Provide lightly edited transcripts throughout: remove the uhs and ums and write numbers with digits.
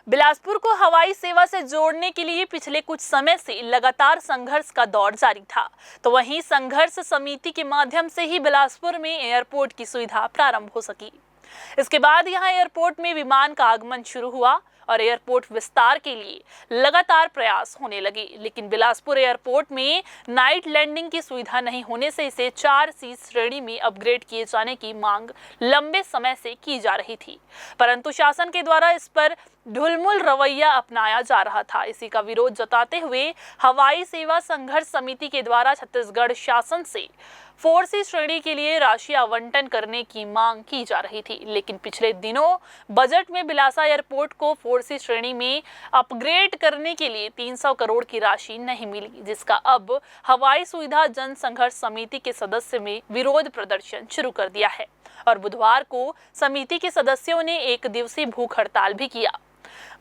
बिलासपुर को हवाई सेवा से जोड़ने के लिए पिछले कुछ समय से लगातार संघर्ष का दौर जारी था, तो वहीं संघर्ष समिति के माध्यम से ही बिलासपुर में एयरपोर्ट की सुविधा प्रारंभ हो सकी। इसके बाद यहां एयरपोर्ट में विमान का आगमन शुरू हुआ और एयरपोर्ट विस्तार के लिए लगातार प्रयास होने लगे, लेकिन बिलासपुर एयरपोर्ट में नाइट लैंडिंग की सुविधा नहीं होने से इसे 4C श्रेणी में अपग्रेड किए जाने की मांग लंबे समय से की जा रही थी, परंतु शासन के द्वारा इस पर ढुलमुल रवैया अपनाया जा रहा था। इसी का विरोध जताते हुए हवाई सेवा संघर्ष समिति के द्वारा छत्तीसगढ़ शासन से 4C श्रेणी के लिए राशि आवंटन करने की मांग की जा रही थी, लेकिन पिछले दिनों बजट में बिलासा एयरपोर्ट को 4C श्रेणी में अपग्रेड करने के लिए 300 करोड़ की राशि नहीं मिली, जिसका अब हवाई सुविधा जन संघर्ष समिति के सदस्य में विरोध प्रदर्शन शुरू कर दिया है और बुधवार को समिति के सदस्यों ने 1 दिवसीय भूख हड़ताल भी किया।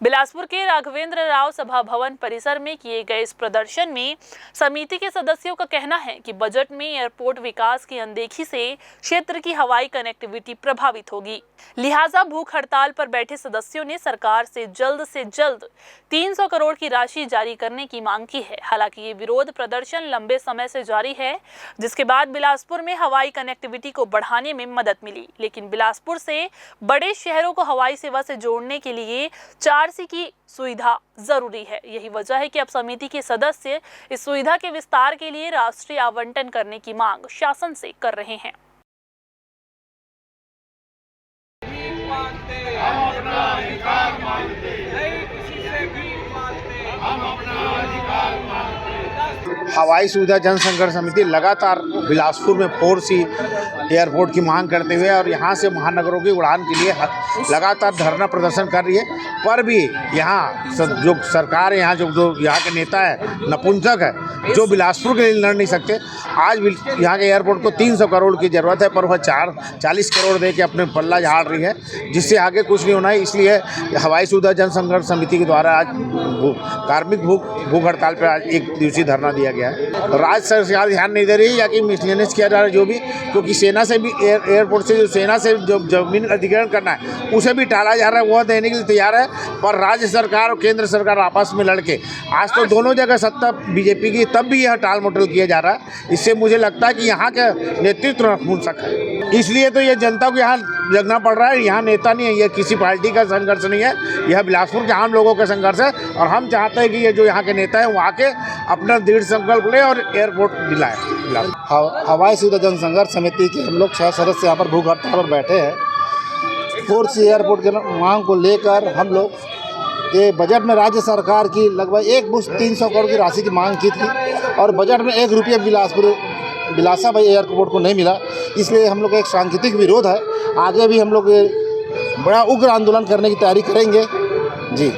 बिलासपुर के राघवेंद्र राव सभा भवन परिसर में किए गए इस प्रदर्शन में समिति के सदस्यों का कहना है कि बजट में एयरपोर्ट विकास की अनदेखी से क्षेत्र की हवाई कनेक्टिविटी प्रभावित होगी। लिहाजा भूख हड़ताल पर बैठे सदस्यों ने सरकार से जल्द 300 करोड़ की राशि जारी करने की मांग की है। हालांकि ये विरोध प्रदर्शन लंबे समय से जारी है, जिसके बाद बिलासपुर में हवाई कनेक्टिविटी को बढ़ाने में मदद मिली, लेकिन बिलासपुर से बड़े शहरों को हवाई सेवा से जोड़ने के लिए 4C की सुविधा जरूरी है। यही वजह है कि अब समिति के सदस्य इस सुविधा के विस्तार के लिए राष्ट्रीय आवंटन करने की मांग शासन से कर रहे हैं। हम अपना अधिकार मांगते, नहीं किसी से भी मांगते, हम अपना अधिकार मांगते। हवाई सुविधा जन संघर्ष समिति लगातार बिलासपुर में 4C एयरपोर्ट की मांग करते हुए और यहाँ से महानगरों की उड़ान के लिए लगातार धरना प्रदर्शन कर रही है, पर भी यहाँ जो सरकार है, यहाँ जो यहाँ के नेता है, नपुंसक है, जो बिलासपुर के लिए लड़ नहीं सकते। आज भी यहाँ के एयरपोर्ट को 300 करोड़ की ज़रूरत है, पर वह 40 करोड़ दे के अपने पल्ला झाड़ रही है, जिससे आगे कुछ नहीं होना है। इसलिए हवाई सुविधा जन संघर्ष समिति के द्वारा आज कार्मिक भूख हड़ताल पर आज 1 दिवसीय धरना दिया गया है। राज्य सरकार ध्यान नहीं दे रही है या कि मिसलेनियस किया जा रहा है जो भी, क्योंकि सेना से भी एयरपोर्ट से जो सेना से जो जमीन अधिग्रहण करना है उसे भी टाला जा रहा है, वह देने के लिए तैयार है, पर राज्य सरकार और केंद्र सरकार आपस में लड़के आज तो दोनों जगह सत्ता बीजेपी की, तब भी यह टाल मटोल किया जा रहा है। इससे मुझे लगता है कि यहाँ का नेतृत्व नपुंसक है, इसलिए तो ये जनता को यहाँ जगना पड़ रहा है। यहाँ नेता नहीं है, यह किसी पार्टी का संघर्ष नहीं है, यह बिलासपुर के आम लोगों का संघर्ष है और हम चाहते हैं कि ये जो यहाँ के नेता है वो आके अपना दृढ़ संकल्प ले और एयरपोर्ट दिलाए। हवाई सुविधा जन संघर्ष समिति के हम लोग 6 सदस्य यहाँ पर भूख हड़ताल पर बैठे हैं। 4C एयरपोर्ट के मांग को लेकर हम लोग ये बजट में राज्य सरकार की लगभग 300 करोड़ की राशि की मांग की थी और बजट में 1 रुपया बिलासा भाई एयरपोर्ट को नहीं मिला, इसलिए हम लोग का एक सांकेतिक विरोध है। आगे भी हम लोग बड़ा उग्र आंदोलन करने की तैयारी करेंगे जी।